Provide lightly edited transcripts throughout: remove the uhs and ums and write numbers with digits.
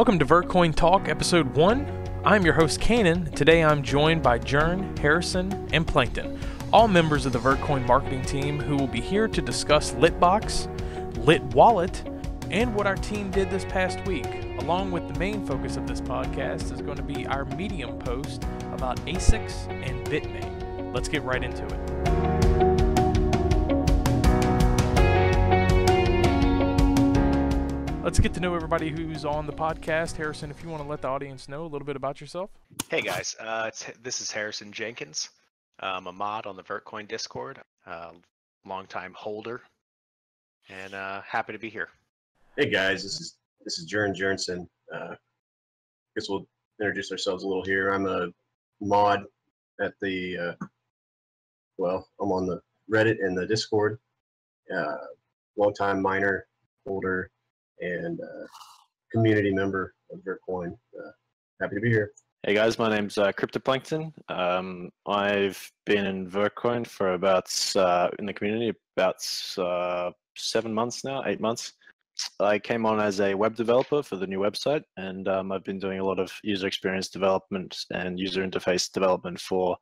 Welcome to Vertcoin Talk, Episode 1. I'm your host, Canen. Today I'm joined by Jern, Harrison, and Plankton, all members of the Vertcoin Marketing Team who will be here to discuss LITbox, LITwallet, and what our team did this past week. Along with the main focus of this podcast is going to be our Medium post about ASICs and Bitmain. Let's get right into it. Let's get to know everybody who's on the podcast. Harrison, if you want to let the audience know a little bit about yourself. Hey guys, this is Harrison Jenkins. I'm a mod on the Vertcoin Discord, longtime holder, and happy to be here. Hey guys, this is Jern Jernson. I guess we'll introduce ourselves a little here. I'm a mod at the I'm on the Reddit and the Discord. Longtime miner, holder, and community member of Vertcoin. Happy to be here. Hey guys, my name's Plankton. I've been in Vertcoin for about in the community about 7 months now, 8 months. I came on as a web developer for the new website, and I've been doing a lot of user experience development and user interface development for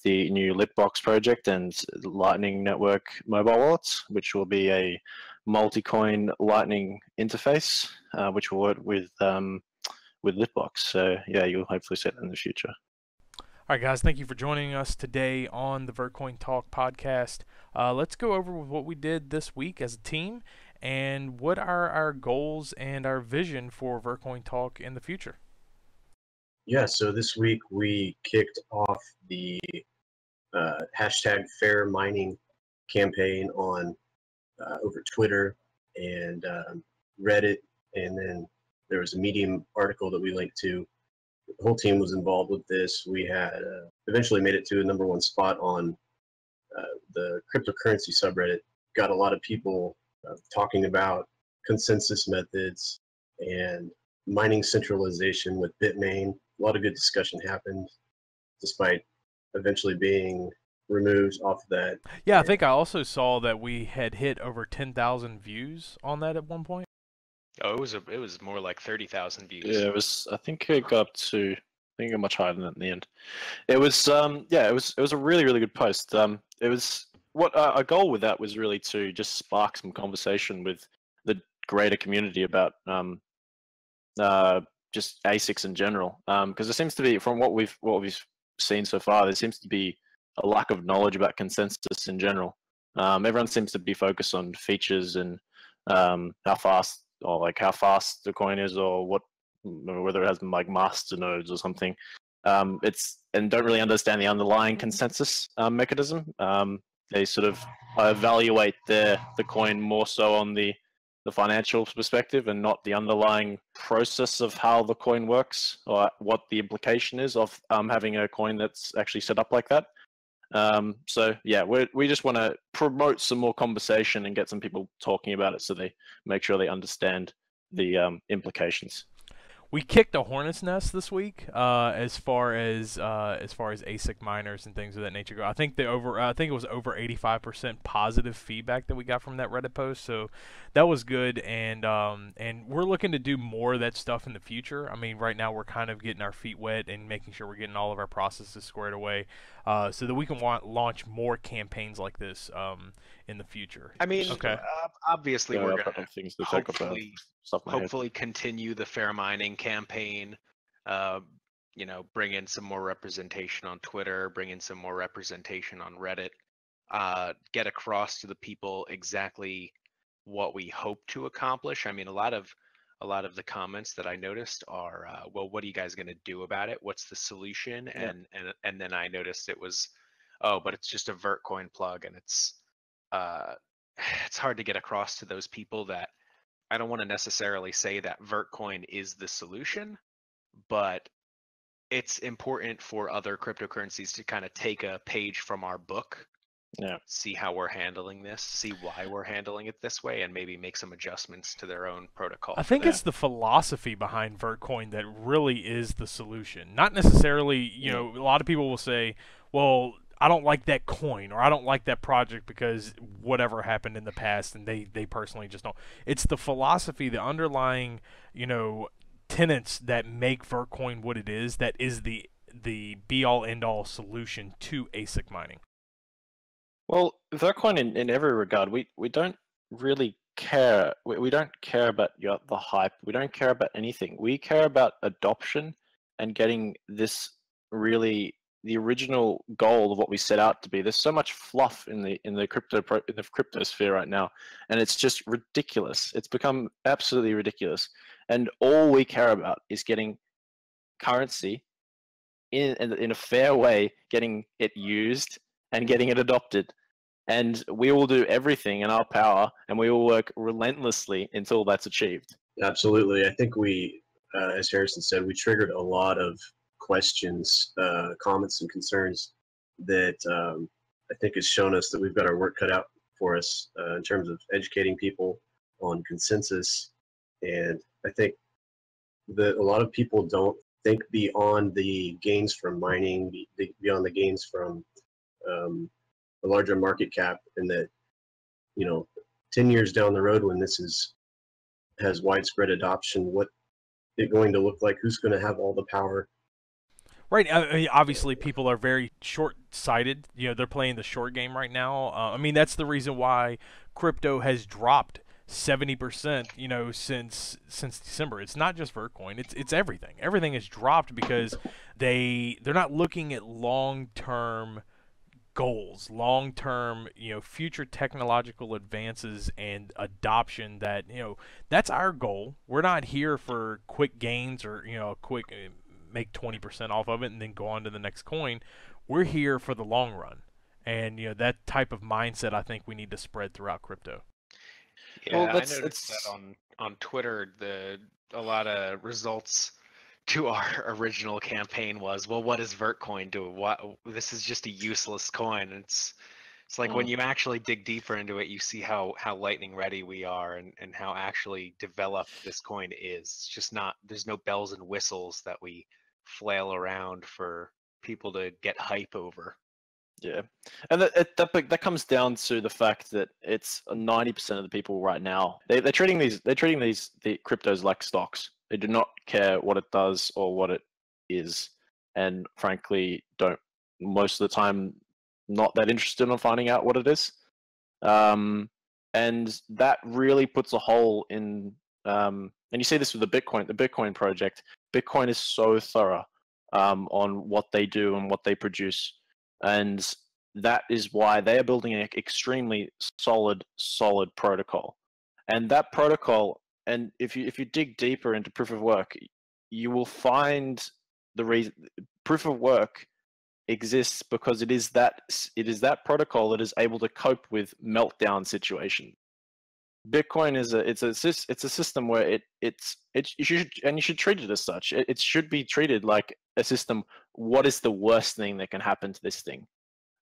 the new LITbox project and Lightning Network mobile wallets, which will be a multi-coin Lightning interface, which will work with LITbox. So yeah, you'll hopefully see it in the future. All right, guys, thank you for joining us today on the Vertcoin Talk podcast. Let's go over what we did this week as a team and what are our goals and our vision for Vertcoin Talk in the future. Yeah, so this week we kicked off the hashtag fair mining campaign on over Twitter and Reddit, and then there was a Medium article that we linked to. The whole team was involved with this. We had eventually made it to a #1 spot on the cryptocurrency subreddit. Got a lot of people talking about consensus methods and mining centralization with Bitmain. A lot of good discussion happened, despite eventually being removed off of that. Yeah, I think I also saw that we had hit over 10,000 views on that at one point. Oh, it was more like 30,000 views. Yeah, it was. I think it got up to. I think much higher than that in the end. It was. It was a really good post. It was what our goal with that was really to just spark some conversation with the greater community about just ASICs in general. Because there seems to be, from what we've seen so far, there seems to be a lack of knowledge about consensus in general. Everyone seems to be focused on features and how fast the coin is, or whether it has like master nodes or something. And don't really understand the underlying consensus mechanism. They sort of evaluate the coin more so on the financial perspective and not the underlying process of how the coin works or what the implication is of having a coin that's actually set up like that. So yeah, we just want to promote some more conversation and get some people talking about it so they make sure they understand the implications. We kicked a hornet's nest this week as far as ASIC miners and things of that nature go. I think it was over 85% positive feedback that we got from that Reddit post, so that was good. And we're looking to do more of that stuff in the future. I mean, right now we're kind of getting our feet wet and making sure we're getting all of our processes squared away, so that we can launch more campaigns like this in the future. I mean, okay. Obviously we're going to hopefully continue the fair mining campaign, bring in some more representation on Twitter, bring in some more representation on Reddit, get across to the people exactly what we hope to accomplish. I mean, a lot of the comments that I noticed are, well, what are you guys going to do about it? What's the solution? Yeah. And then I noticed it was, oh, but it's just a Vertcoin plug, and it's hard to get across to those people that I don't want to necessarily say that Vertcoin is the solution, but it's important for other cryptocurrencies to kind of take a page from our book, see how we're handling this, see why we're handling it this way, and maybe make some adjustments to their own protocol. I think it's the philosophy behind Vertcoin that really is the solution. Not necessarily, a lot of people will say, well, I don't like that coin or I don't like that project because whatever happened in the past, and they personally just don't. It's the philosophy, the underlying, tenets that make Vertcoin what it is, that is the be all end all solution to ASIC mining? Well, Vertcoin in every regard, we don't really care. We don't care about the hype. We don't care about anything. We care about adoption and getting this really the original goal of what we set out to be. There's so much fluff in the crypto sphere right now, and it's just ridiculous. It's become absolutely ridiculous. And all we care about is getting currency in a fair way, getting it used and getting it adopted. And we will do everything in our power, and we will work relentlessly until that's achieved. Absolutely. I think we, as Harrison said, we triggered a lot of questions, comments, and concerns that I think has shown us that we've got our work cut out for us in terms of educating people on consensus. And I think that a lot of people don't think beyond the gains from mining, beyond the gains from a larger market cap, and that 10 years down the road when this has widespread adoption, what it's going to look like, who's going to have all the power. Right. I mean, obviously, people are very short-sighted. They're playing the short game right now. I mean, that's the reason why crypto has dropped 70%, since December. It's not just Vertcoin. It's everything. Everything has dropped because they're not looking at long-term goals, long-term, future technological advances and adoption. That's our goal. We're not here for quick gains or quick make 20% off of it and then go on to the next coin. We're here for the long run, and that type of mindset I think we need to spread throughout crypto. Yeah, I noticed that on Twitter, a lot of results to our original campaign was, well, what does Vertcoin do? This is just a useless coin. It's like when you actually dig deeper into it, you see how lightning ready we are and how actually developed this coin is. It's just not, there's no bells and whistles that we flail around for people to get hype over. Yeah, and that comes down to the fact that it's 90% of the people right now they're treating the cryptos like stocks. They do not care what it does or what it is, and frankly, don't most of the time not that interested in finding out what it is. And that really puts a hole in. And you see this with the Bitcoin project. Bitcoin is so thorough on what they do and what they produce. And that is why they are building an extremely solid protocol. And that protocol, and if you dig deeper into proof of work, you will find the reason proof of work exists because it is that protocol that is able to cope with meltdown situations. Bitcoin is a system where you should treat it as such. It should be treated like a system. What is the worst thing that can happen to this thing?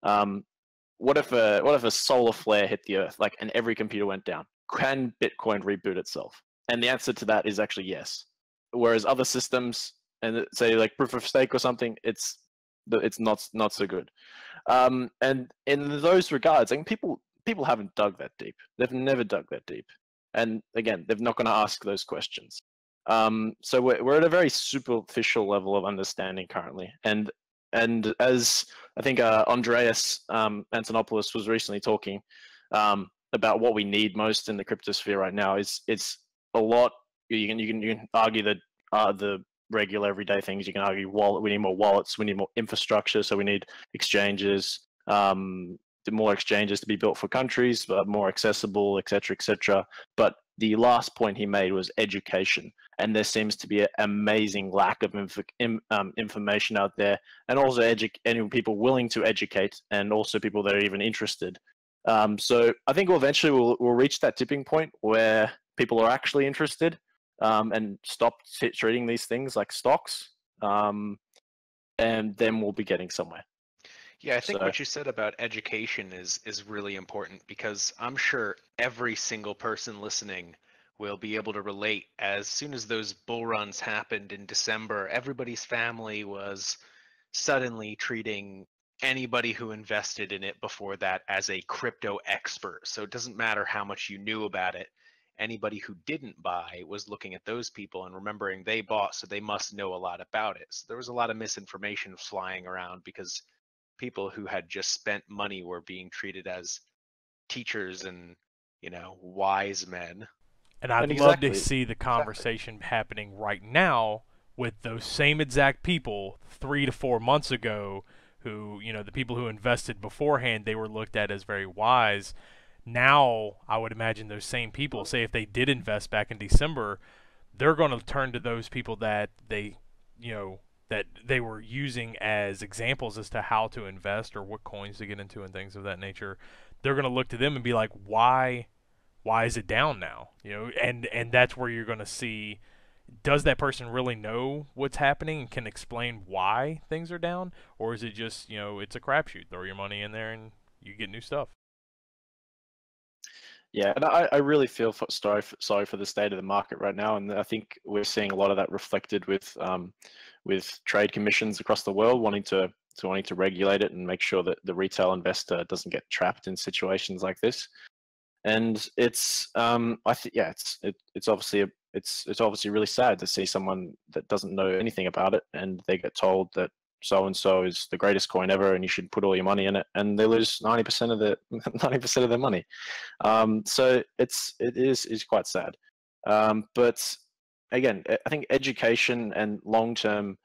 What if a solar flare hit the earth, and every computer went down? Can Bitcoin reboot itself? And the answer to that is actually yes. Whereas other systems, and say like proof of stake or something, it's not so good. And in those regards, people haven't dug that deep. They've never dug that deep. And again, they're not going to ask those questions. So we're at a very superficial level of understanding currently. And as I think Andreas Antonopoulos was recently talking about what we need most in the cryptosphere right now, it's a lot. You can argue that the regular everyday things. You can argue we need more wallets, we need more infrastructure, so we need exchanges. More exchanges to be built for countries, more accessible, etc. But the last point he made was education, and there seems to be an amazing lack of information out there, and also people willing to educate, and also people that are even interested. So I think eventually we'll reach that tipping point where people are actually interested and stop treating these things like stocks, and then we'll be getting somewhere. Yeah, I think what you said about education is really important, because I'm sure every single person listening will be able to relate. As soon as those bull runs happened in December, everybody's family was suddenly treating anybody who invested in it before that as a crypto expert. So it doesn't matter how much you knew about it. anybody who didn't buy was looking at those people and remembering they bought, so they must know a lot about it. So there was a lot of misinformation flying around because people who had just spent money were being treated as teachers and, wise men. And I'd love to see the conversation happening right now with those same exact people 3 to 4 months ago who, the people who invested beforehand, they were looked at as very wise. Now, I would imagine those same people, say if they did invest back in December, they're going to turn to those people that that they were using as examples as to how to invest or what coins to get into and things of that nature. They're going to look to them and be like, why is it down now? And that's where you're going to see, does that person really know what's happening and can explain why things are down, or is it just, it's a crapshoot? Throw your money in there and you get new stuff. Yeah, and I really feel sorry for the state of the market right now, and I think we're seeing a lot of that reflected with trade commissions across the world wanting to regulate it and make sure that the retail investor doesn't get trapped in situations like this. And it's it's obviously really sad to see someone that doesn't know anything about it and they get told that so and so is the greatest coin ever and you should put all your money in it, and they lose 90% of their money. So it is quite sad. But again, I think education and long-term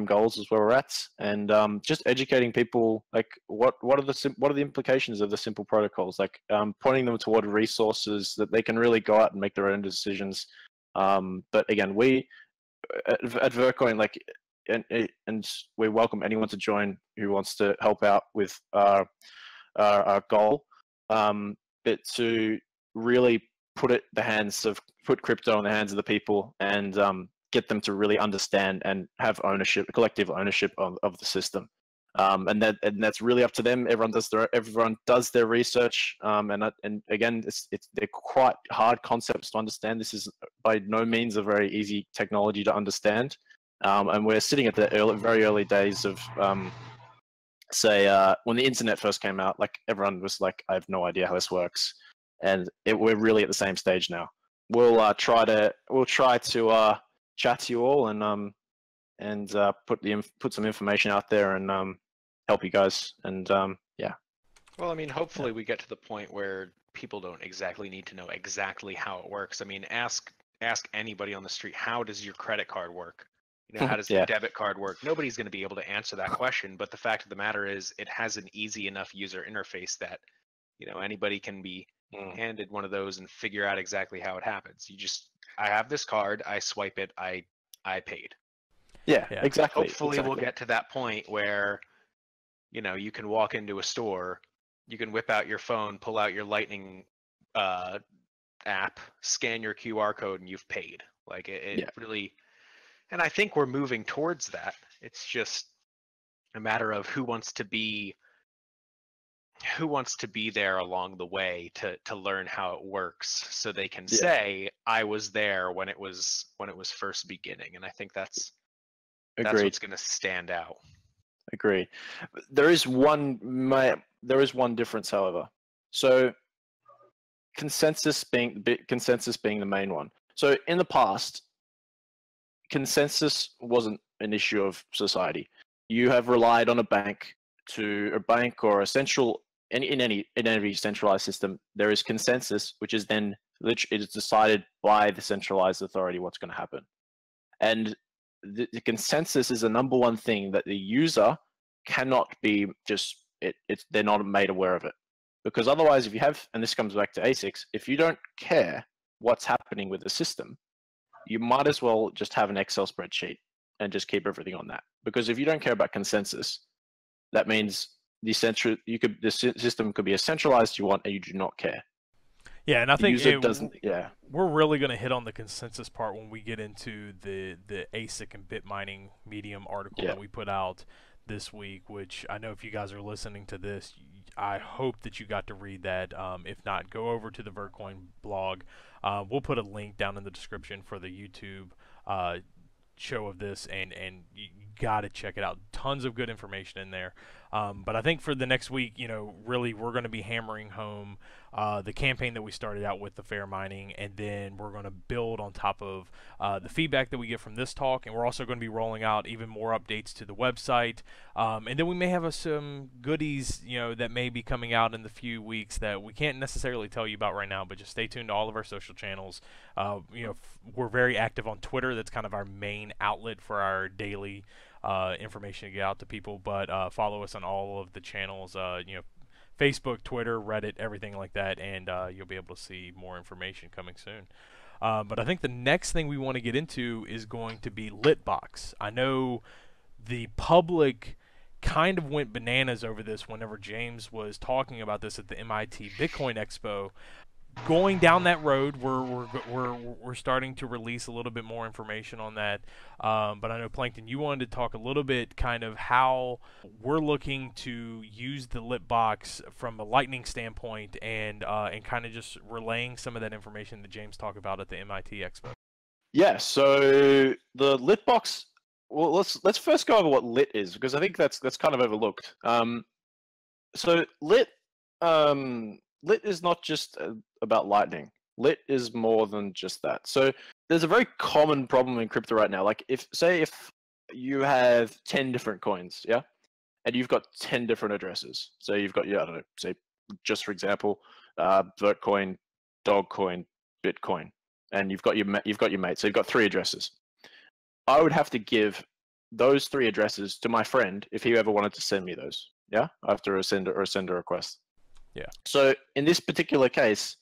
goals is where we're at, and just educating people, like what are the implications of the simple protocols, like pointing them toward resources that they can really go out and make their own decisions. But again, we at Vertcoin, and we welcome anyone to join who wants to help out with our goal, but to really put crypto in the hands of the people and get them to really understand and have collective ownership of the system. And that's really up to them. Everyone does their research, and again, they're quite hard concepts to understand. This is by no means a very easy technology to understand. And we're sitting at the very early days of, when the internet first came out, like everyone was like, I have no idea how this works. And we're really at the same stage now. We'll try to chat to you all and put some information out there and help you guys. And yeah. Well, I mean, hopefully we get to the point where people don't exactly need to know exactly how it works. I mean, ask anybody on the street, how does your credit card work? How does the debit card work? Nobody's going to be able to answer that question, but the fact of the matter is it has an easy enough user interface that, anybody can be handed one of those and figure out exactly how it happens. I have this card, I swipe it, I paid. Yeah, exactly. Hopefully we'll get to that point where, you can walk into a store, you can whip out your phone, pull out your Lightning app, scan your QR code, and you've paid. Like it really. And I think we're moving towards that. It's just a matter of who wants to be there along the way to learn how it works, so they can say, I was there when it was first beginning. And I think that's what's going to stand out. Agreed. There is one difference, however. So consensus being the main one. So in the past, consensus wasn't an issue of society. You have relied on a bank or a central, in any centralized system, there is consensus, which is then it is decided by the centralized authority what's going to happen. And the consensus is the number one thing that the user cannot be they're not made aware of it. Because otherwise, if you have, and this comes back to ASICs, if you don't care what's happening with the system, you might as well just have an Excel spreadsheet and just keep everything on that. Because if you don't care about consensus, that means the system could be as centralized as you want and you do not care. Yeah, and I think we're really going to hit on the consensus part when we get into the ASIC and Bitmining Medium article that we put out this week, which I know if you guys are listening to this, I hope that you got to read that. If not, go over to the Vertcoin blog. We'll put a link down in the description for the YouTube show of this, and you got to check it out. Tons of good information in there. But I think for the next week, really we're going to be hammering home the campaign that we started out with, the fair mining, and then we're going to build on top of the feedback that we get from this talk, and we're also going to be rolling out even more updates to the website, and then we may have some goodies, that may be coming out in the few weeks that we can't necessarily tell you about right now, but just stay tuned to all of our social channels. We're very active on Twitter. That's kind of our main outlet for our daily information to get out to people, but follow us on all of the channels, Facebook, Twitter, Reddit, everything like that, and you'll be able to see more information coming soon. But I think the next thing we want to get into is going to be LITbox. I know the public kind of went bananas over this whenever James was talking about this at the MIT Bitcoin Expo. Going down that road, we're starting to release a little bit more information on that. But I know, Plankton, you wanted to talk a little bit kind of how we're looking to use the LITbox from a Lightning standpoint, and kind of just relaying some of that information that James talked about at the MIT Expo. Yeah. So the LITbox. Well, let's first go over what lit is, because I think that's kind of overlooked. So lit is not just about Lightning. Lit is more than just that. So there's a very common problem in crypto right now. Like if you have 10 different coins, yeah, and you've got 10 different addresses. So you've got, I don't know, say just for example, Vertcoin, Dogcoin, Bitcoin, and you've got your mate. So you've got 3 addresses. I would have to give those 3 addresses to my friend if he ever wanted to send me those. Yeah, after a sender request. Yeah. So in this particular case,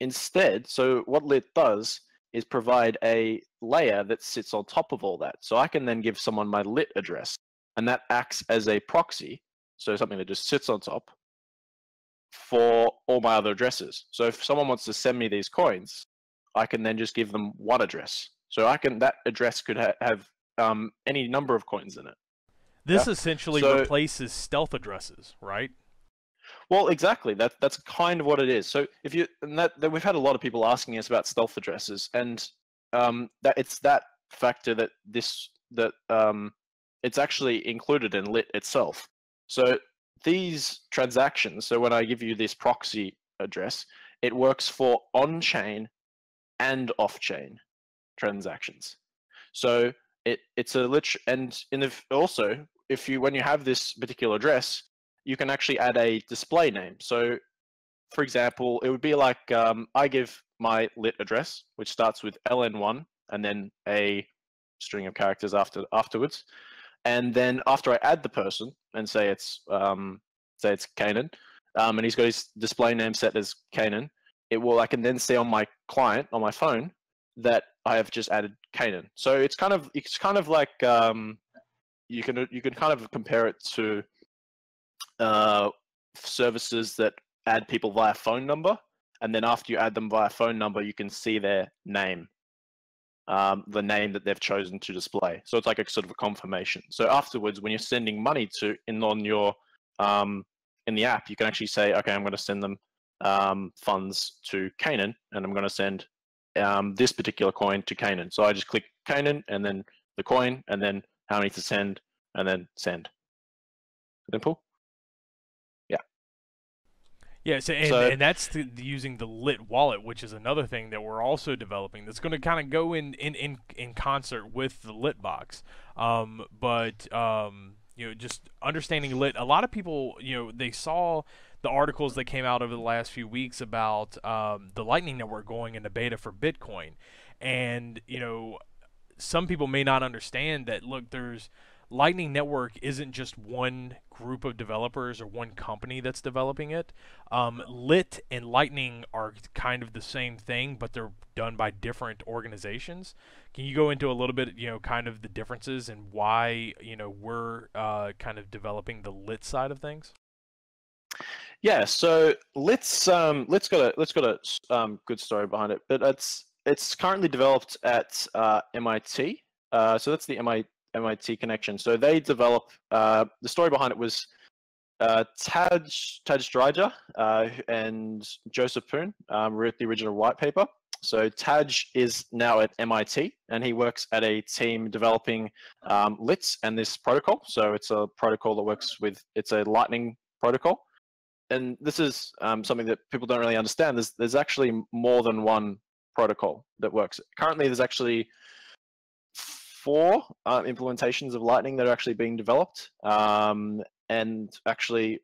instead, so what lit does is provide a layer that sits on top of all that. So I can then give someone my lit address, and that acts as a proxy, so something that just sits on top for all my other addresses. So if someone wants to send me these coins, I can then just give them one address. So that address could have any number of coins in it. This essentially replaces stealth addresses, right? Well, exactly. That's kind of what it is. So we've had a lot of people asking us about stealth addresses, and that it's that factor that it's actually included in lit itself. So these transactions. So when I give you this proxy address, it works for on-chain and off-chain transactions. So it's a and also when you have this particular address, you can actually add a display name. So, for example, it would be like I give my lit address, which starts with LN1 and then a string of characters afterwards. And then after I add the person and say it's Canen, and he's got his display name set as Canen, I can then see on my client on my phone that I have just added Canen. So it's kind of like you can kind of compare it to services that add people via phone number, and then after you add them via phone number, you can see their name, the name that they've chosen to display. So it's like a sort of a confirmation. So afterwards, when you're sending money in the app, you can actually say, okay, I'm going to send them funds to Canen, and I'm going to send this particular coin to Canen. So I just click Canen, and then the coin, and then how many to send, and then send. Simple. Yeah, and that's using the LITwallet, which is another thing that we're also developing. That's going to kind of go in concert with the LITbox. Just understanding lit. A lot of people, they saw the articles that came out over the last few weeks about the Lightning Network going into beta for Bitcoin, and some people may not understand that. Look, Lightning Network isn't just one group of developers or one company that's developing it. Lit and Lightning are kind of the same thing, but they're done by different organizations. Can you go into a little bit, kind of the differences and why, we're kind of developing the Lit side of things? Yeah. So Lit's got a good story behind it, but it's currently developed at MIT. So that's the MIT connection. So they develop, the story behind it was Taj Dryja and Joseph Poon wrote the original white paper. So Taj is now at MIT, and he works at a team developing LITs and this protocol. So it's a protocol that works with, it's a Lightning protocol. And this is something that people don't really understand. There's actually more than one protocol that works. Currently, there's actually 4 implementations of Lightning that are actually being developed. And actually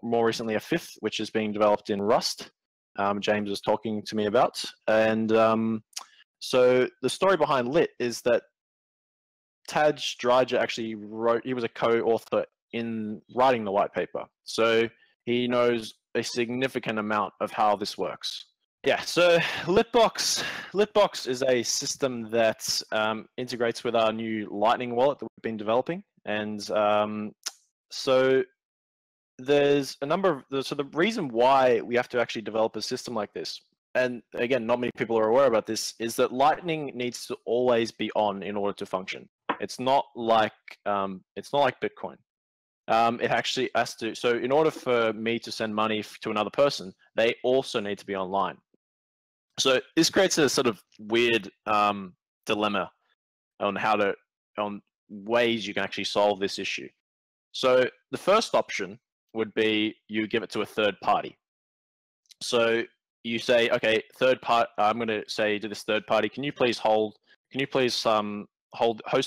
more recently a 5th, which is being developed in Rust. James was talking to me about. And so the story behind Lit is that Taj Dryja actually wrote, he was a co-author in writing the white paper. So he knows a significant amount of how this works. Yeah, so LITbox is a system that integrates with our new Lightning wallet that we've been developing. And so there's a number of, so the reason why we have to actually develop a system like this, and again, not many people are aware about this, is that Lightning needs to always be on in order to function. It's not like Bitcoin. It actually has to, so in order for me to send money to another person, they also need to be online. So this creates a sort of weird dilemma on ways you can actually solve this issue. So the first option would be you give it to a third party. So you say, okay, third party, I'm going to say to this third party, can you please host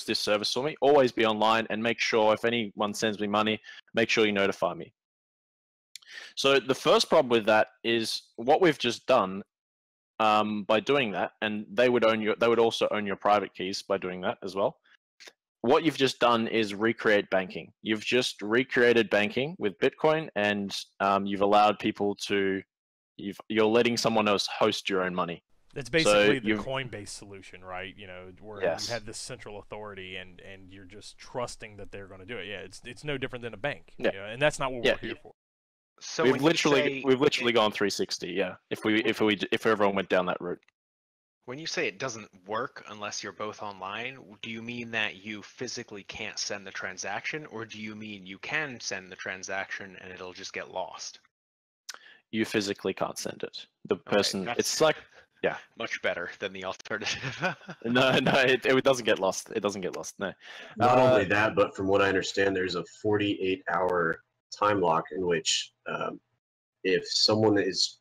this service for me? Always be online and make sure if anyone sends me money, make sure you notify me. So the first problem with that is what we've just done by doing that, and they would also own your private keys by doing that as well. What you've just done is recreate banking. You've just recreated banking with Bitcoin, and you've allowed people to, you're letting someone else host your own money. It's basically the Coinbase solution, right? You know, where Yes. you have this central authority, and you're just trusting that they're going to do it. Yeah, it's no different than a bank. Yeah. You know, and that's not what we're here for. So we've literally gone 360. Yeah, if everyone went down that route. When you say it doesn't work unless you're both online, do you mean that you physically can't send the transaction, or do you mean you can send the transaction and it'll just get lost? You physically can't send it. The person, it's like, yeah, much better than the alternative. no, it doesn't get lost. It doesn't get lost. No. Not only that, but from what I understand, there's a 48-hour time lock in which if someone is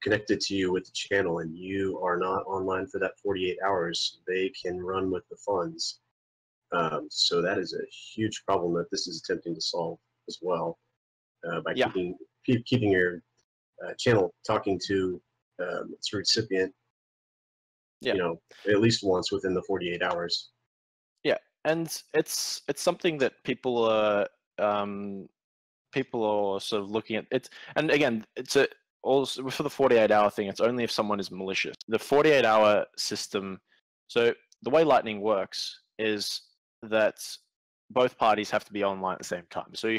connected to you with the channel and you are not online for that 48 hours, they can run with the funds. So that is a huge problem that this is attempting to solve as well by keeping your channel talking to its recipient, you know, at least once within the 48 hours. Yeah, and it's something that people are sort of looking at it. And again, also for the 48-hour thing, it's only if someone is malicious. The 48-hour system, so the way Lightning works is that both parties have to be online at the same time. So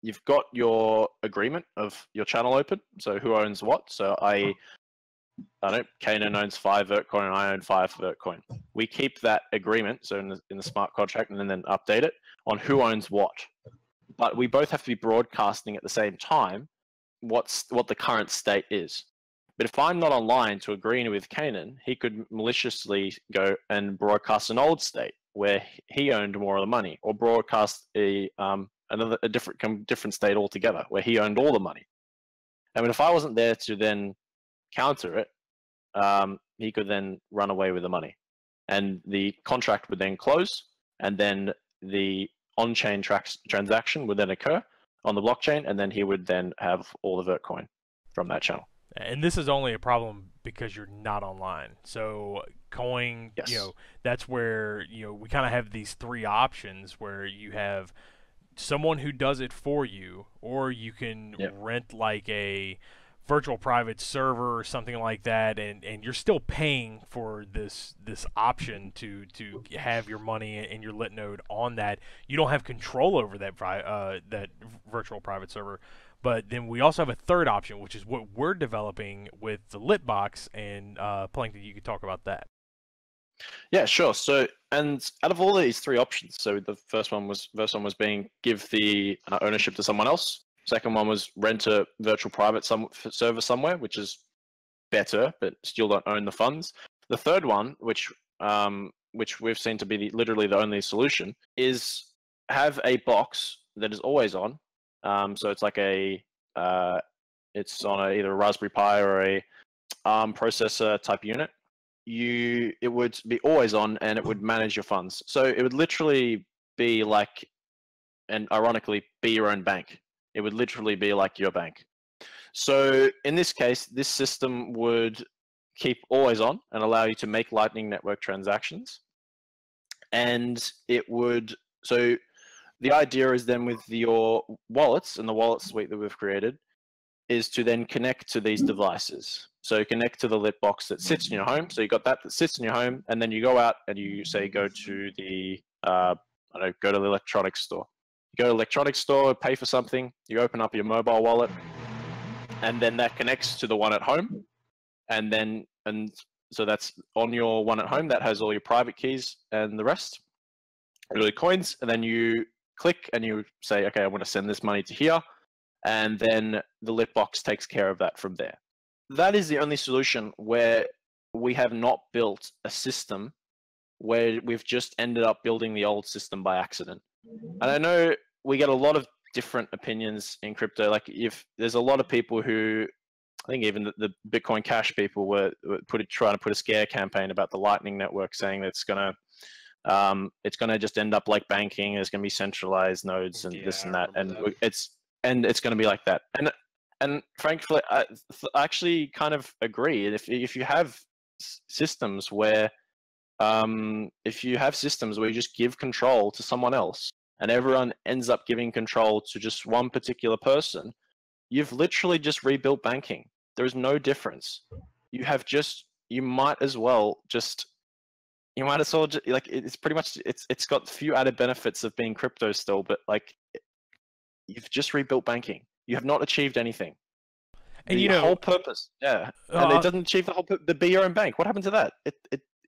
you've got your agreement of your channel open, so who owns what. So I know Canen owns 5 Vertcoin and I own 5 Vertcoin. We keep that agreement, so in the smart contract, and then update it on who owns what. But we both have to be broadcasting at the same time what the current state is. But if I'm not online to agree with Canen, he could maliciously go and broadcast an old state where he owned more of the money, or broadcast a different state altogether where he owned all the money. I mean, if I wasn't there to then counter it, he could then run away with the money, and the contract would then close, and then the on-chain transaction would then occur on the blockchain, and then he would then have all the Vertcoin from that channel. And this is only a problem because you're not online. So Coin, yes. You know, that's where, you know, we kind of have these 3 options where you have someone who does it for you, or you can rent like a virtual private server or something like that, and you're still paying for this option to have your money and your lit node on that. You don't have control over that that virtual private server. But then we also have a third option, which is what we're developing with the LITbox, and Plankton, you could talk about that. Yeah, sure. So, and out of all these 3 options, so the first one was being give the ownership to someone else. Second one was rent a virtual private server somewhere, which is better, but still don't own the funds. The third one, which we've seen to be literally the only solution, is have a box that is always on. So it's like it's on either a Raspberry Pi or a ARM processor type unit. It would be always on, and it would manage your funds. So it would literally be like, and ironically, be your own bank. It would literally be like your bank. So in this case, this system would keep always on and allow you to make Lightning Network transactions. And it would, so the idea is then with your wallets and the wallet suite that we've created is to then connect to these devices. So connect to the LITbox that sits in your home. So you got that sits in your home, and then you go out and you say go to the go to the electronics store. You go to the electronics store, pay for something. You open up your mobile wallet, and then that connects to the one at home, and so that's on your one at home that has all your private keys and the rest, really coins, and then you click and you say, okay, I want to send this money to here, and then the LITbox takes care of that from there. That is the only solution where we have not built a system where we've just ended up building the old system by accident. And I know we get a lot of different opinions in crypto. Like, if there's a lot of people who, I think even the Bitcoin Cash people were trying to put a scare campaign about the Lightning Network, saying that it's gonna just end up like banking. There's gonna be centralized nodes and this and that, and it's gonna be like that. And frankly, I actually kind of agree. If you have systems where you just give control to someone else, and everyone ends up giving control to just one particular person, you've literally just rebuilt banking. There is no difference. You might as well like, it's pretty much, it's got a few added benefits of being crypto still, but like, you've just rebuilt banking. You have not achieved anything. And the whole purpose, and it doesn't achieve the be your own bank. What happened to that?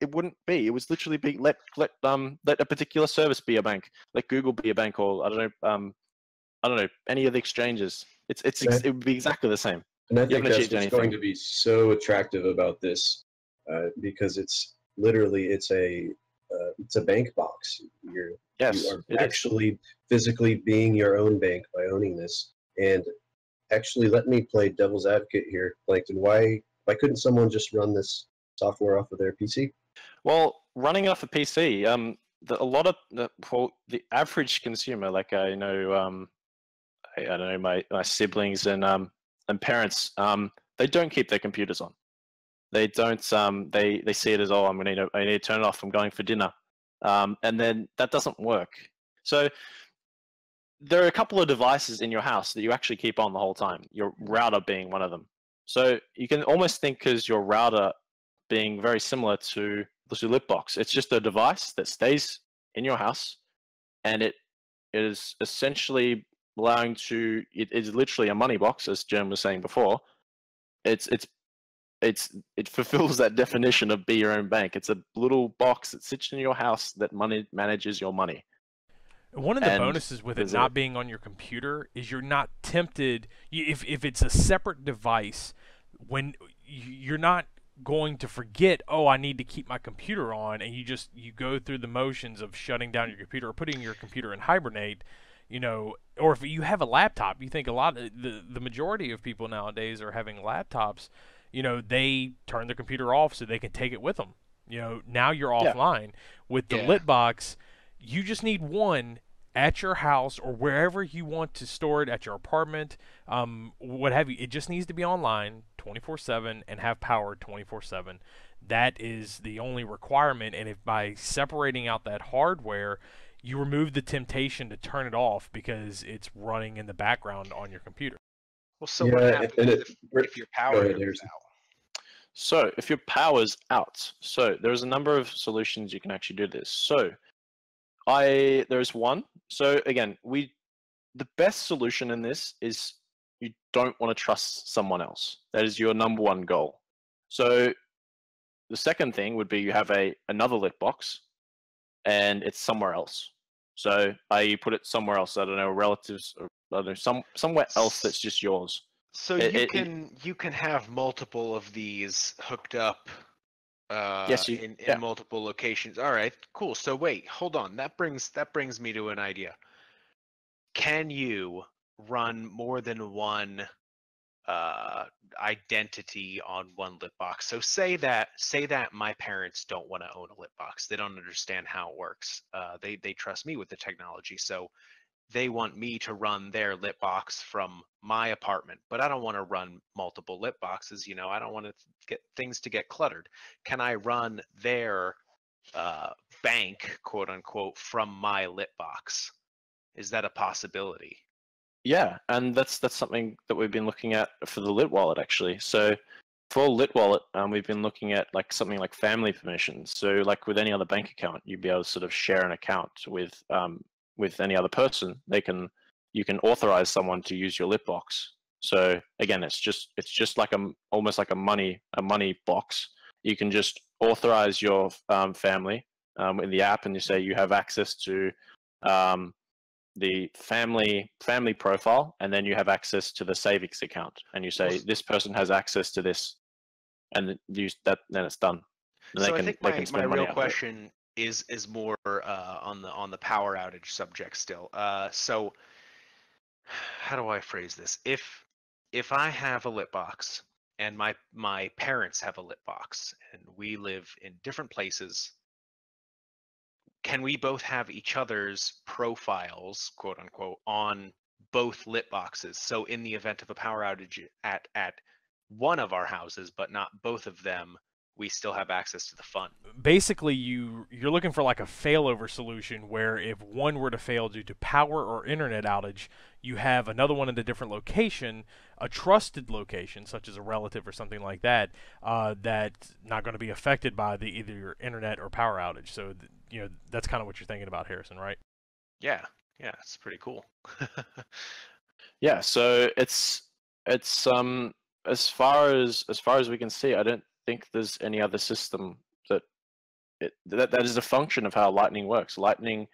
It wouldn't be. It was literally let a particular service be a bank. Let Google be a bank, or I don't know any of the exchanges. It would be exactly the same. And I think that's what's going to be so attractive about this, because it's literally it's a bank box. You are actually physically being your own bank by owning this. And actually, let me play devil's advocate here, Plankton. Why couldn't someone just run this software off of their PC? Well, running off a PC, the average consumer, like I know, I don't know, my siblings and parents, they don't keep their computers on. They don't. They see it as, oh, I need to turn it off. I'm going for dinner, and then that doesn't work. So there are a couple of devices in your house that you actually keep on the whole time. Your router being one of them. So you can almost think as your router being very similar to the LITbox. It's just a device that stays in your house, and it is essentially allowing to. It is literally a money box, as Jern was saying before. It fulfills that definition of be your own bank. It's a little box that sits in your house that manages your money. One of the bonuses with it not being on your computer is you're not tempted. If it's a separate device, when you're not going to forget, oh, I need to keep my computer on, and you go through the motions of shutting down your computer or putting your computer in hibernate, or if you have a laptop. You think a lot of the majority of people nowadays are having laptops. They turn their computer off so they can take it with them. Now you're offline. With the LITbox, you just need one at your house or wherever you want to store it, at your apartment, what have you. It just needs to be online 24/7 and have power 24/7. That is the only requirement. And if by separating out that hardware, you remove the temptation to turn it off because it's running in the background on your computer. Well, so what happens if your power goes out? So if your power's out, so there's a number of solutions you can actually do this. So there's one. So again, the best solution in this is you don't want to trust someone else. That is your number one goal. So the second thing would be you have another LITbox, and it's somewhere else. So you put it somewhere else. I don't know, relatives, or I don't know, somewhere else that's just yours. So you can have multiple of these hooked up Yes, in multiple locations. All right, cool. So wait, hold on. That brings me to an idea. Can you run more than one identity on one LITbox? So say that my parents don't want to own a LITbox. They don't understand how it works. They trust me with the technology, so they want me to run their LITbox from my apartment, but I don't want to run multiple LITboxes. You know, I don't want to get things to get cluttered. Can I run their bank, quote unquote, from my LITbox? Is that a possibility? Yeah, and that's something that we've been looking at for the LITwallet actually. So for LITwallet, we've been looking at like something like family permissions. So like with any other bank account, you'd be able to sort of share an account with any other person. You can authorize someone to use your LITbox. So again, it's just like almost like a money box. You can just authorize your family in the app, and you say you have access to the family profile, and then you have access to the savings account, and you say this person has access to this, and then it's done. And so I think my real question is more on the power outage subject still. So how do I phrase this? If I have a LITbox and my parents have a LITbox and we live in different places, can we both have each other's profiles, quote unquote, on both LITboxes? So in the event of a power outage at one of our houses, but not both of them, we still have access to the fund. Basically, you're looking for like a failover solution where if one were to fail due to power or internet outage, you have another one in a different location, a trusted location such as a relative or something like that, that's not going to be affected by either your internet or power outage. So you know, that's kind of what you're thinking about, Harrison, right? Yeah, it's pretty cool. Yeah, so it's as far as we can see, I don't think there's any other system that is a function of how Lightning works. Lightning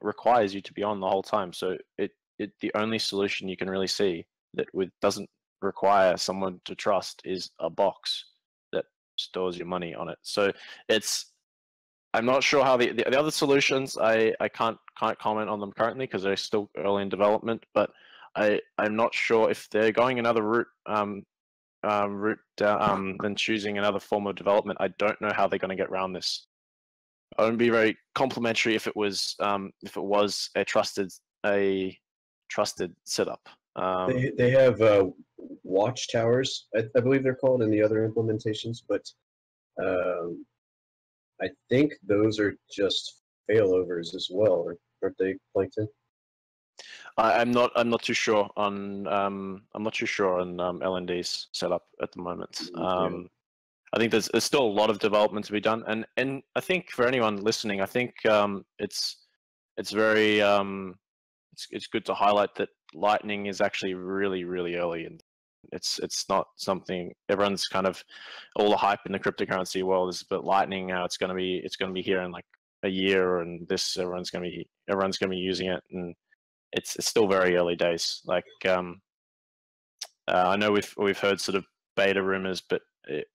requires you to be on the whole time. So the only solution you can really see that doesn't require someone to trust is a box that stores your money on it. So I'm not sure how the other solutions, I can't comment on them currently because they're still early in development, but I'm not sure if they're going another route than choosing another form of development. I don't know how they're going to get around this. I would be very complimentary if it was a trusted setup. They have watchtowers, I believe they're called, in the other implementations, but I think those are just failovers as well, aren't they, Plankton? I'm not too sure on LND's setup at the moment. I think there's still a lot of development to be done, and I think for anyone listening, I think it's very it's good to highlight that Lightning is actually really early, and it's not something everyone's kind of all the hype in the cryptocurrency world is, but Lightning now it's going to be here in like a year, and this everyone's going to be using it, and it's still very early days. Like I know we've heard sort of beta rumors, but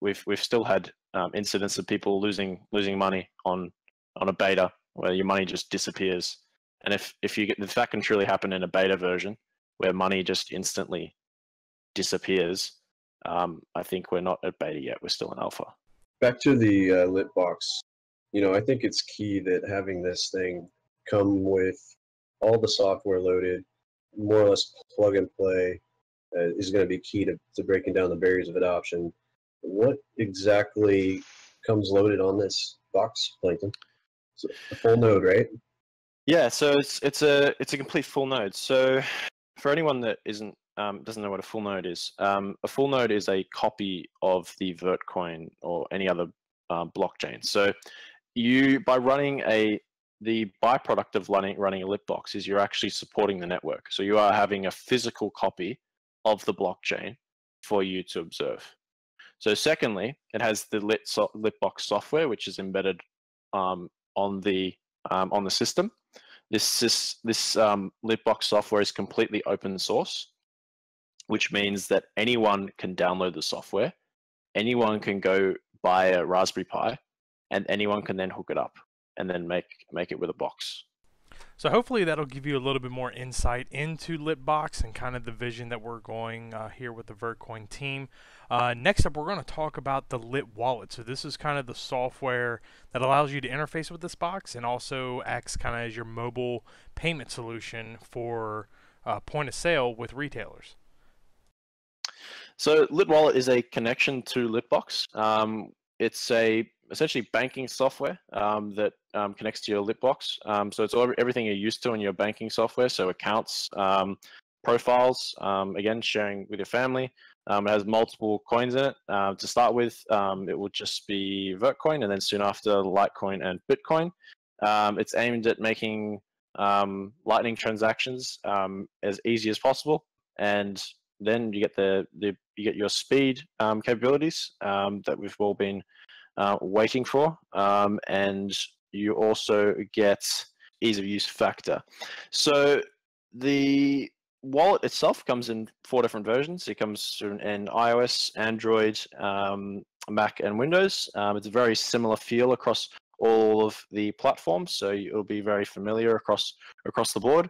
we've still had incidents of people losing money on a beta where your money just disappears. And if that can truly happen in a beta version where money just instantly disappears, I think we're not at beta yet. We're still in alpha. Back to the LITbox. I think it's key that having this thing come with all the software loaded, more or less plug and play, is going to be key to breaking down the barriers of adoption. What exactly comes loaded on this box, Plankton? It's a full node, right? Yeah, so it's a complete full node. So for anyone that doesn't know what a full node is, a full node is a copy of the Vertcoin or any other blockchain. So by running the byproduct of running a LITbox is you're actually supporting the network. So you are having a physical copy of the blockchain for you to observe. So secondly, it has the LITbox software, which is embedded on the system. this LITbox software is completely open source, which means that anyone can download the software, anyone can go buy a Raspberry Pi, and anyone can then hook it up and then make it with a box. So hopefully that'll give you a little bit more insight into LITbox and kind of the vision that we're going here with the Vertcoin team. Next up, we're going to talk about the LITwallet. So this is kind of the software that allows you to interface with this box and also acts kind of as your mobile payment solution for point of sale with retailers. So LITwallet is a connection to LITbox. It's essentially banking software that connects to your LITbox. So it's everything you're used to in your banking software. So accounts, profiles, again, sharing with your family. It has multiple coins in it. To start with, it will just be Vertcoin, and then soon after, Litecoin and Bitcoin. It's aimed at making Lightning transactions as easy as possible, and then you get you get your speed capabilities that we've all been waiting for, and you also get ease of use factor. So the wallet itself comes in 4 different versions. It comes in iOS, Android, Mac, and Windows. It's a very similar feel across all of the platforms, so it'll be very familiar across the board.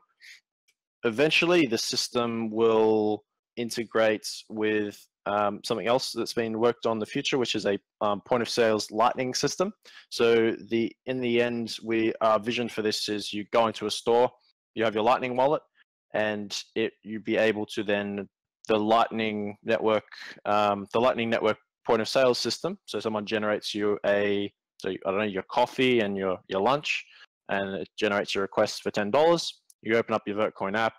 Eventually, the system will integrate with something else that's been worked on in the future, which is a point of sales Lightning system. So in the end, our vision for this is you go into a store, you have your Lightning wallet, and you'd be able to then the Lightning network point of sales system. So someone generates you I don't know, your coffee and your lunch, and it generates your request for $10. You open up your Vertcoin app,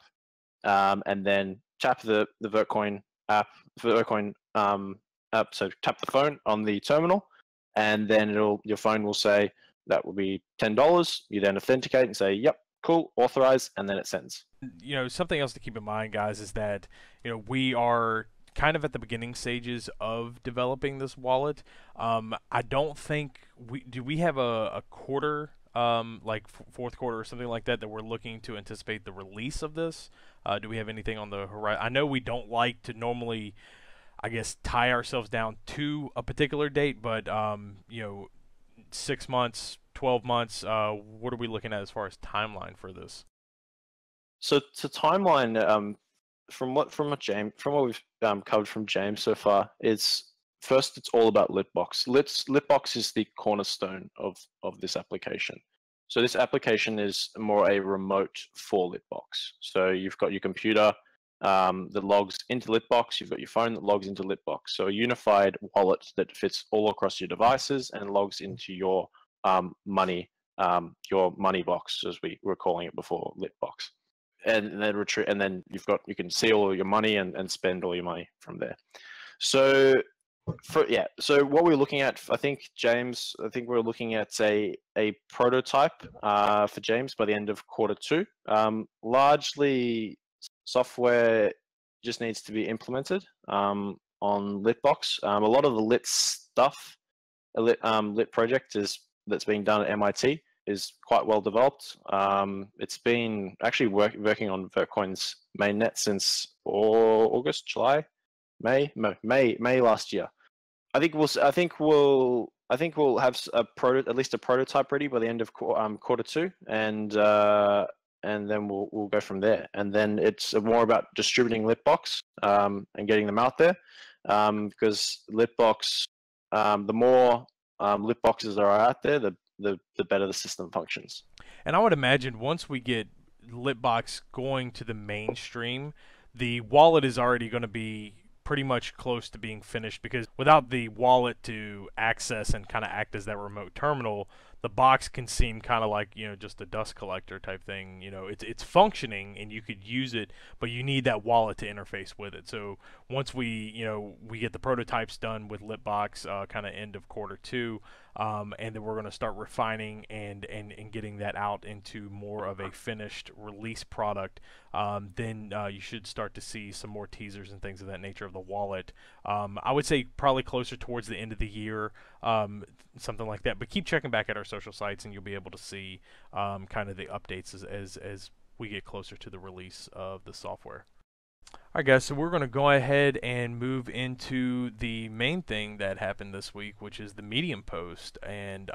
and then tap the Vertcoin app, so tap the phone on the terminal, and then your phone will say that will be $10. You then authenticate and say, yep, cool, authorize, and then it sends. Something else to keep in mind, guys, is that we are kind of at the beginning stages of developing this wallet. I don't think we have a quarter, like fourth quarter or something like that we're looking to anticipate the release of this. Do we have anything on the horizon? I know we don't like to normally, I guess, tie ourselves down to a particular date, but 6 months, 12 months, what are we looking at as far as timeline for this? So to timeline, from what we've covered from James so far, is first it's all about LITbox. LITbox is the cornerstone of this application. So this application is more a remote for LITbox. So you've got your computer that logs into LITbox, you've got your phone that logs into LITbox. So a unified wallet that fits all across your devices and logs into your money box, as we were calling it before, LITbox. And then you can see all your money and spend all your money from there. So what we're looking at, I think we're looking at a prototype for James by the end of Q2. Largely, software just needs to be implemented on LITbox. A lot of the Lit stuff, Lit project that's being done at MIT is quite well developed. It's been actually working on Vertcoin's mainnet since August, July, May last year. I think we'll have at least a prototype ready by the end of Q2, and then we'll go from there. And then it's more about distributing LITbox and getting them out there, because LITbox, the more LITboxes are out there, the better the system functions. And I would imagine once we get LITbox going to the mainstream, the wallet is already going to be pretty much close to being finished, because without the wallet to access and kind of act as that remote terminal, the box can seem kind of like just a dust collector type thing. It's functioning and you could use it, but you need that wallet to interface with it. So once we get the prototypes done with LITbox kind of end of Q2, and then we're going to start refining and getting that out into more of a finished release product, then you should start to see some more teasers and things of that nature of the wallet. I would say probably closer towards the end of the year, something like that. But keep checking back at our social sites, and you'll be able to see kind of the updates as we get closer to the release of the software. All right, guys, so we're going to go ahead and move into the main thing that happened this week, which is the Medium post, and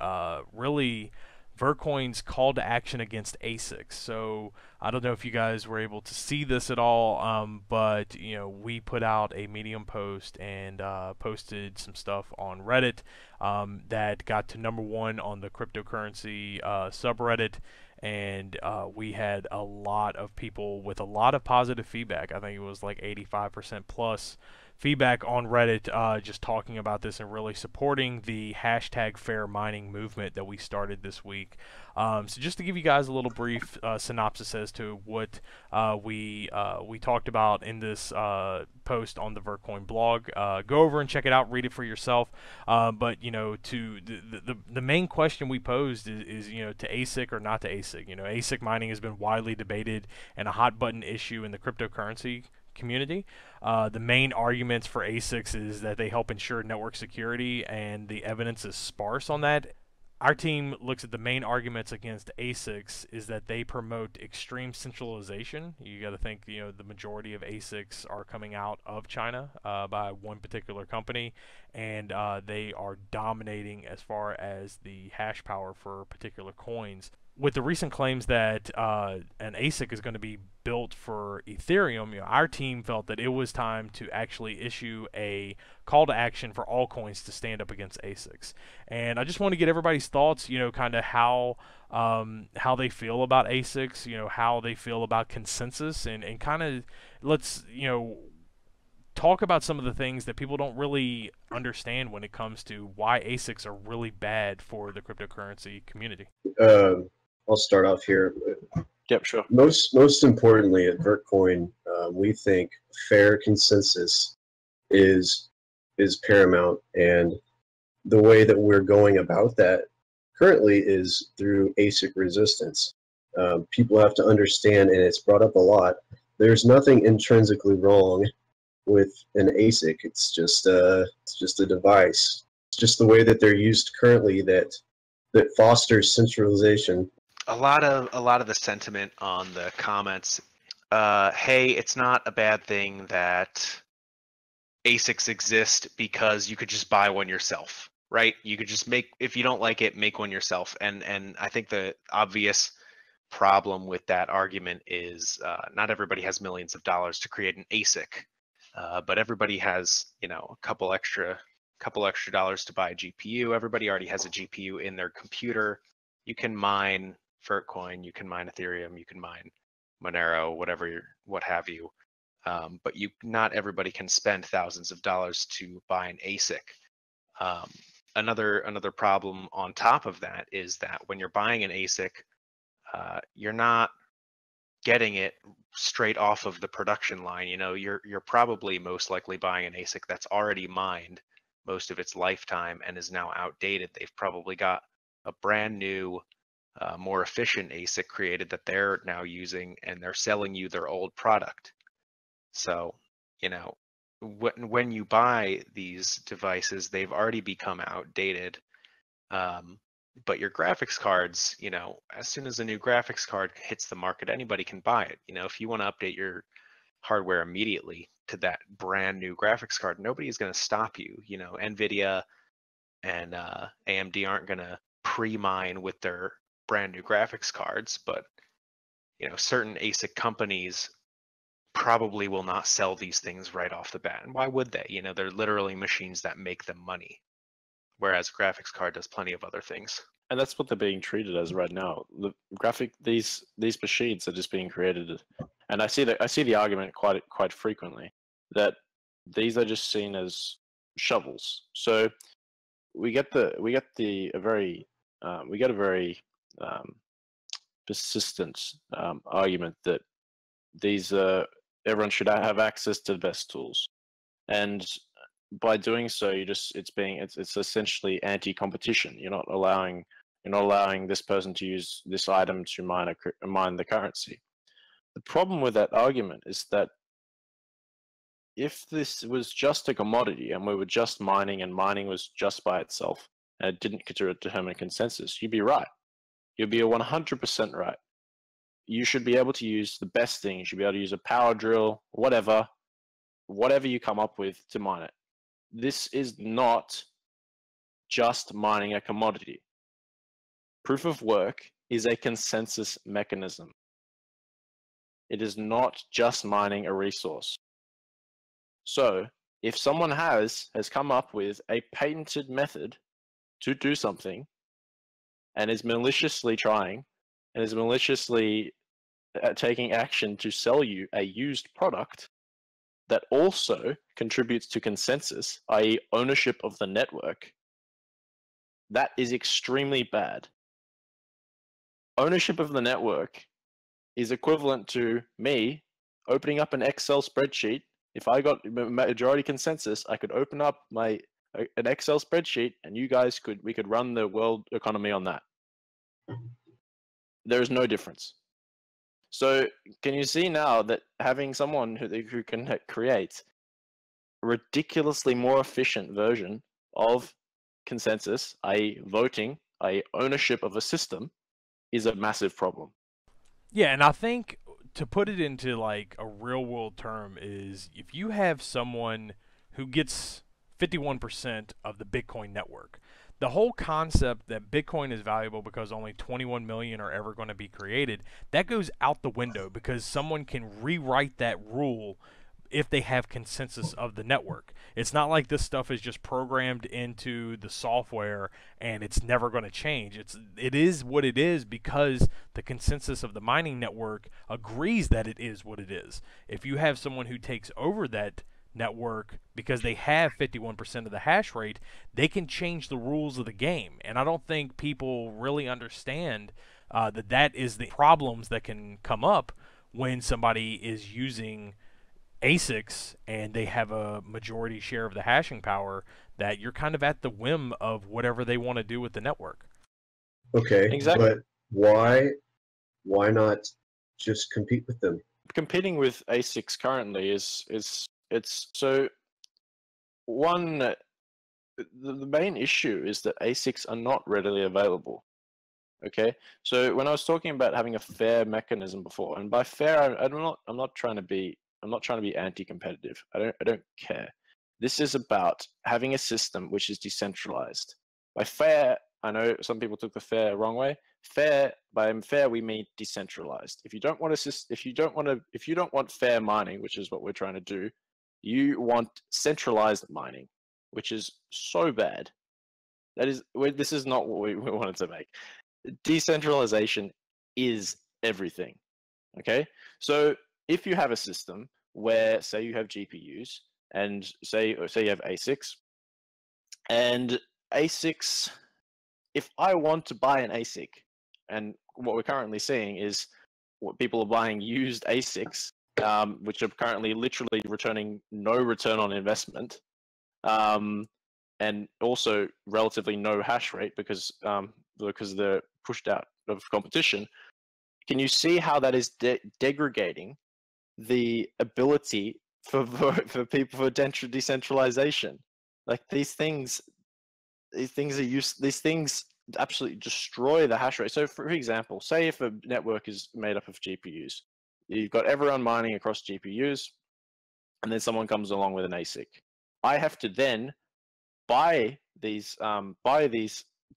really Vertcoin's call to action against ASICs. So I don't know if you guys were able to see this at all, but we put out a Medium post and posted some stuff on Reddit that got to #1 on the cryptocurrency subreddit. And we had a lot of people with a lot of positive feedback. I think it was like 85% plus feedback on Reddit, just talking about this and really supporting the hashtag fair mining movement that we started this week. So just to give you guys a little brief synopsis as to what we talked about in this post on the Vertcoin blog, go over and check it out, read it for yourself. But to the main question we posed is to ASIC or not to ASIC. ASIC mining has been widely debated and a hot button issue in the cryptocurrency community. The main arguments for ASICs is that they help ensure network security, and the evidence is sparse on that. Our team looks at the main arguments against ASICs is that they promote extreme centralization. You got to think, the majority of ASICs are coming out of China by one particular company, and they are dominating as far as the hash power for particular coins. With the recent claims that an ASIC is going to be built for Ethereum, our team felt that it was time to actually issue a call to action for all coins to stand up against ASICs. And I just want to get everybody's thoughts, kind of how they feel about ASICs, how they feel about consensus, and kind of let's, talk about some of the things that people don't really understand when it comes to why ASICs are really bad for the cryptocurrency community. I'll start off here. Yep, sure. Most importantly, at Vertcoin, we think fair consensus is paramount, and the way that we're going about that currently is through ASIC resistance. People have to understand, and it's brought up a lot, there's nothing intrinsically wrong with an ASIC. It's just a device. It's just the way that they're used currently that fosters centralization. A lot of the sentiment on the comments, hey, it's not a bad thing that ASICs exist because you could just buy one yourself, right? You could just if you don't like it, make one yourself. And I think the obvious problem with that argument is not everybody has millions of dollars to create an ASIC, but everybody has a couple extra dollars to buy a GPU. Everybody already has a GPU in their computer. You can mine Vertcoin, you can mine Ethereum, you can mine Monero, what have you. But not everybody can spend thousands of dollars to buy an ASIC. Another problem on top of that is that when you're buying an ASIC, you're not getting it straight off of the production line. You're probably most likely buying an ASIC that's already mined most of its lifetime and is now outdated. They've probably got a brand new, more efficient ASIC created that they're now using, and they're selling you their old product. So, when you buy these devices, they've already become outdated. But your graphics cards, as soon as a new graphics card hits the market, anybody can buy it. If you want to update your hardware immediately to that brand new graphics card, nobody is going to stop you. NVIDIA and AMD aren't going to pre-mine with their brand new graphics cards, but certain ASIC companies probably will not sell these things right off the bat. And why would they? They're literally machines that make them money, whereas a graphics card does plenty of other things. And that's what they're being treated as right now. These machines are just being created, and I see the argument quite frequently that these are just seen as shovels. So we get a very persistent argument that these everyone should have access to the best tools, and by doing so, it's essentially anti-competition. You're not allowing this person to use this item to mine the currency. The problem with that argument is that if this was just a commodity and we were just mining, and mining was just by itself, and it didn't determine consensus, you'd be right. You'd be 100% right. You should be able to use the best thing. You should be able to use a power drill, whatever you come up with to mine it. This is not just mining a commodity. Proof of work is a consensus mechanism. It is not just mining a resource. So if someone has come up with a patented method to do something and is maliciously trying and is maliciously taking action to sell you a used product that also contributes to consensus, i.e. ownership of the network, that is extremely bad. Ownership of the network is equivalent to me opening up an Excel spreadsheet. If I got majority consensus, I could open up an Excel spreadsheet and we could run the world economy on that. There is no difference. So can you see now that having someone who can create a ridiculously more efficient version of consensus, i.e. voting, i.e. ownership of a system, is a massive problem. Yeah, and I think to put it into like a real world term is if you have someone who gets 51% of the Bitcoin network, the whole concept that Bitcoin is valuable because only 21 million are ever going to be created, that goes out the window because someone can rewrite that rule if they have consensus of the network. It's not like this stuff is just programmed into the software and it's never going to change. It is what it is because the consensus of the mining network agrees that it is what it is. If you have someone who takes over that network because they have 51% of the hash rate, they can change the rules of the game. And I don't think people really understand that is the problems that can come up when somebody is using ASICs and they have a majority share of the hashing power, that you're kind of at the whim of whatever they want to do with the network. Okay, exactly. But why not just compete with them? Competing with ASICs currently is so one. The main issue is that ASICs are not readily available. Okay, so when I was talking about having a fair mechanism before, and by fair, I'm not trying to be anti-competitive. I don't care. This is about having a system which is decentralized. By fair, I know some people took the fair wrong way. By fair we mean decentralized. If you don't want fair mining, which is what we're trying to do, you want centralized mining, which is so bad. This is not what we wanted to make. Decentralization is everything. Okay, so if you have a system where, say, you have GPUs and say you have ASICs, and ASICs, if I want to buy an ASIC, and what we're currently seeing is what people are buying used ASICs, which are currently literally returning no return on investment, and also relatively no hash rate because they're pushed out of competition. Can you see how that is degrading the ability for people for decentralization? Like these things absolutely destroy the hash rate. So for example, say if a network is made up of GPUs, you've got everyone mining across GPUs, and then someone comes along with an ASIC. I have to then buy an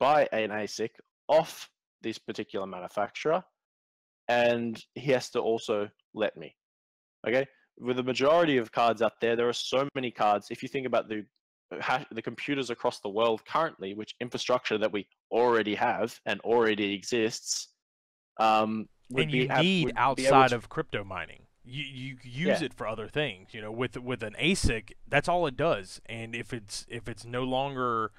ASIC off this particular manufacturer, and he has to also let me. Okay, with the majority of cards out there are so many cards. If you think about the computers across the world currently, which infrastructure that we already have and already exists, and you need outside of crypto mining. You use it for other things. You know, with an ASIC, that's all it does. And if it's no longer,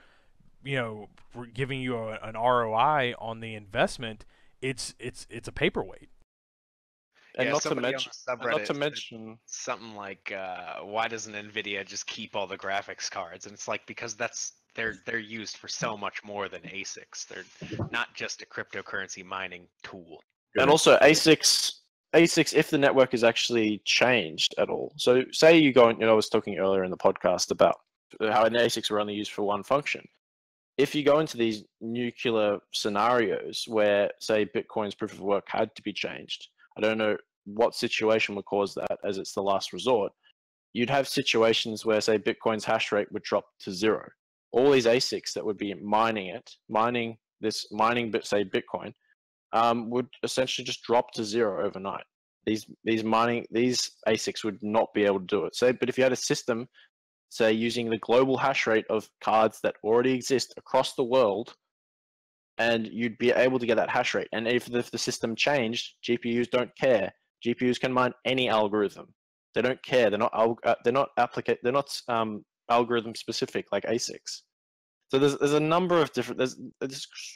you know, giving you an ROI on the investment, it's a paperweight. And not to mention something like, why doesn't NVIDIA just keep all the graphics cards? And it's like, because they're used for so much more than ASICs. They're not just a cryptocurrency mining tool. And also ASICs, if the network is actually changed at all. So say you go, I was talking earlier in the podcast about how ASICs were only used for one function. if you go into these nuclear scenarios where, say, Bitcoin's proof of work had to be changed, I don't know what situation would cause that, as it's the last resort. You'd have situations where, say, Bitcoin's hash rate would drop to 0. All these ASICs that would be mining say Bitcoin, would essentially just drop to 0 overnight. These ASICs would not be able to do it. But if you had a system, say, using the global hash rate of cards that already exist across the world, and you'd be able to get that hash rate. And if the system changed, GPUs don't care. GPUs can mine any algorithm. They don't care. They're not algorithm specific like ASICs. So there's a number of different there's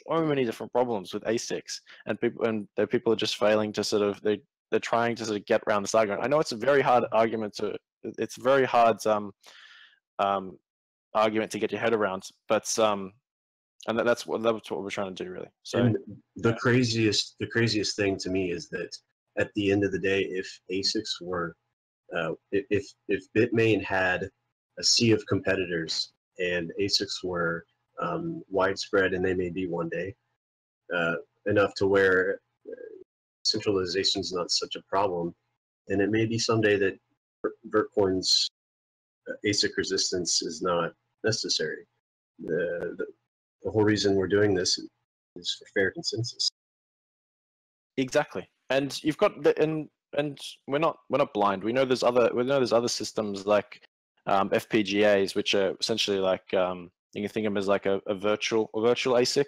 so many different problems with ASICs, and people are just failing to sort of they're trying to sort of get around this argument. I know it's a very hard argument it's a very hard argument to get your head around, but and that's what we're trying to do, really. So and the craziest thing to me is that at the end of the day, if ASICs were if Bitmain had a sea of competitors and ASICs were widespread, and they may be one day, enough to where centralization is not such a problem, and it may be someday that Vertcoin's ASIC resistance is not necessary. The whole reason we're doing this is for fair consensus. Exactly, and you've got and we're not blind. We know there's other systems like FPGAs, which are essentially like you can think of them as like a virtual ASIC.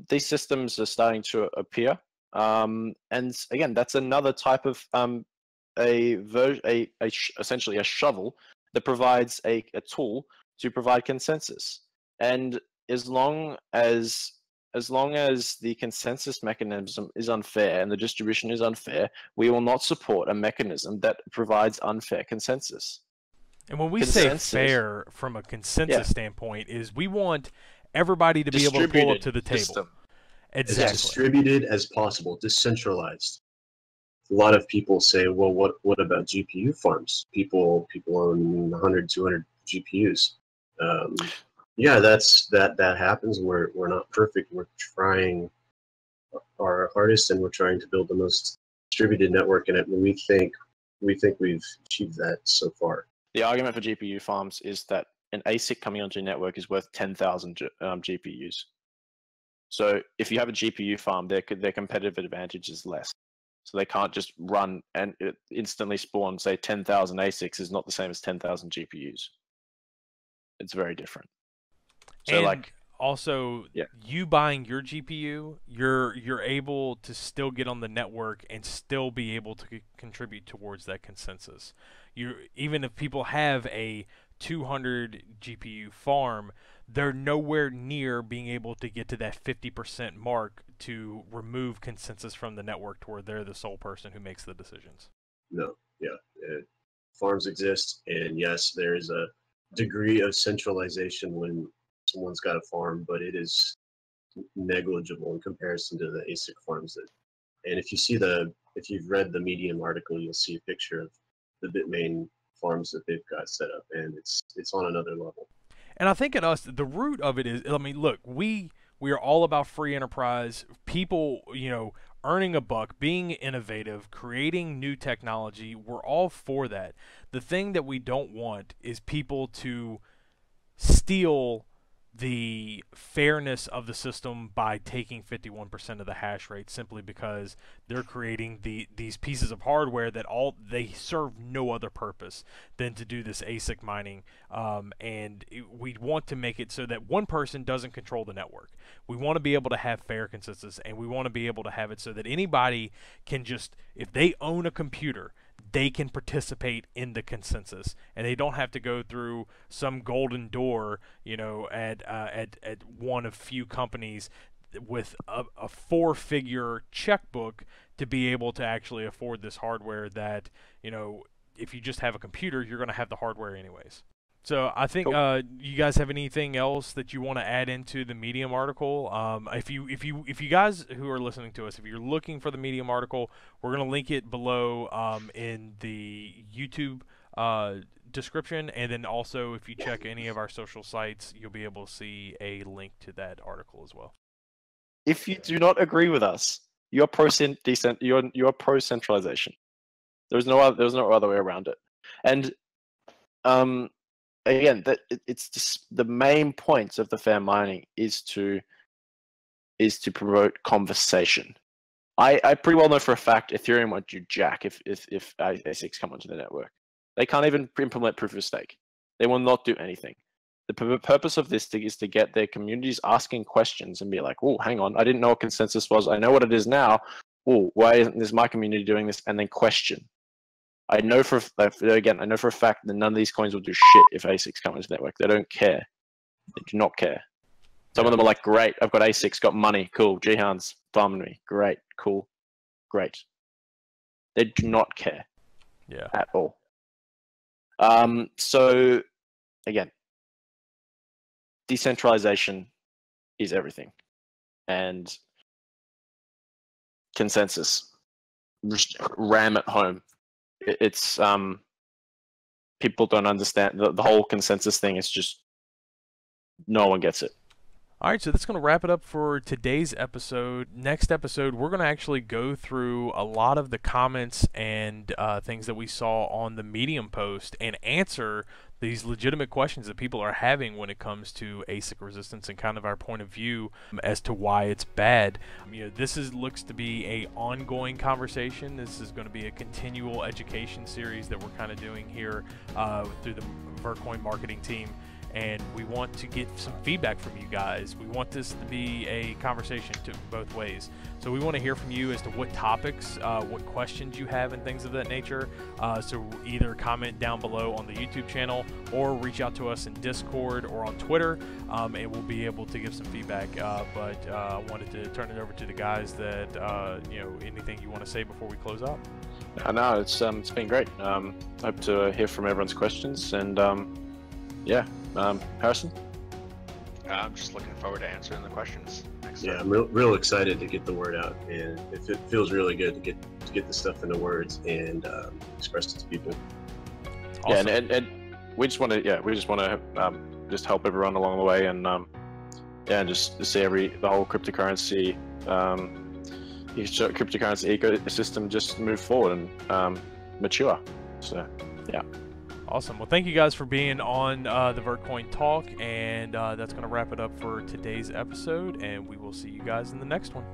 These systems are starting to appear, and again, that's another type of essentially a shovel that provides a tool to provide consensus. And as long as the consensus mechanism is unfair and the distribution is unfair, we will not support a mechanism that provides unfair consensus. And when we say fair from a consensus standpoint, is we want everybody to be able to pull up to the table. System. Exactly. As distributed as possible, decentralized. A lot of people say, well, what about GPU farms? People own 100, 200 GPUs. Yeah, that happens. We're not perfect. We're trying our hardest, and we're trying to build the most distributed network in it. And we think we've achieved that so far. The argument for GPU farms is that an ASIC coming onto your network is worth 10,000 GPUs. So if you have a GPU farm, their competitive advantage is less. So they can't just run and instantly spawn, say, 10,000 ASICs is not the same as 10,000 GPUs. It's very different. So and like also, you buying your GPU, you're able to still get on the network and still be able to contribute towards that consensus. Even if people have a 200 GPU farm, they're nowhere near being able to get to that 50% mark to remove consensus from the network to where they're the sole person who makes the decisions. No, farms exist, and yes, there is a degree of centralization when someone's got a farm, but it is negligible in comparison to the ASIC farms. And if you've read the Medium article, you'll see a picture of the Bitmain farms that they've got set up, and it's on another level. And I think the root of it is, I mean, look, we are all about free enterprise, people, earning a buck, being innovative, creating new technology. We're all for that. The thing that we don't want is people to steal the fairness of the system by taking 51% of the hash rate simply because they're creating these pieces of hardware that they serve no other purpose than to do this ASIC mining. And we want to make it so that one person doesn't control the network. We want to be able to have fair consensus, and we want to be able to have it so that anybody can just, if they own a computer, they can participate in the consensus, and they don't have to go through some golden door, at one of few companies with a four-figure checkbook to be able to actually afford this hardware that, if you just have a computer, you're going to have the hardware anyways. So I think you guys have anything else that you want to add into the Medium article? If you guys who are listening to us, if you're looking for the Medium article, we're gonna link it below in the YouTube description, and then also if you check any of our social sites, you'll be able to see a link to that article as well. If you do not agree with us, you're you're pro centralization. There's no other way around it. And again, it's just the main point of the fair mining is to promote conversation. I pretty well know for a fact Ethereum won't do jack if ASICs come onto the network. They can't even implement proof of stake. They will not do anything. The purpose of this is to get their communities asking questions and be like, oh, hang on, I didn't know what consensus was. I know what it is now. Oh, why isn't this my community doing this? And then question. I know for a fact that none of these coins will do shit if ASICs come into the network. They don't care. They do not care. Some of them are like, great, I've got ASICs, got money, cool. Jihan's farming me, great, cool, great. They do not care, at all. So again, decentralization is everything, and consensus. Just ram it home. It's people don't understand the whole consensus thing. Is just no one gets it. All right, so that's going to wrap it up for today's episode. Next episode, we're going to actually go through a lot of the comments and things that we saw on the Medium post and answer these legitimate questions that people are having when it comes to ASIC resistance and kind of our point of view as to why it's bad. This looks to be a ongoing conversation. This is going to be a continual education series that we're kind of doing here through the Vertcoin Marketing Team. And we want to get some feedback from you guys. We want this to be a conversation to both ways. So we want to hear from you as to what topics, what questions you have and things of that nature. So either comment down below on the YouTube channel or reach out to us in Discord or on Twitter, and we'll be able to give some feedback. But I wanted to turn it over to the guys that, anything you want to say before we close out? No, it's been great. Hope to hear from everyone's questions, and Harrison? I'm just looking forward to answering the questions next Yeah, time. I'm real excited to get the word out, and it feels really good to get the stuff into words and express it to people. Awesome. Yeah, and we just want to just help everyone along the way, and and just to see the whole cryptocurrency ecosystem just move forward and mature. So yeah. Awesome. Well, thank you guys for being on the Vertcoin Talk, and that's going to wrap it up for today's episode, and we will see you guys in the next one.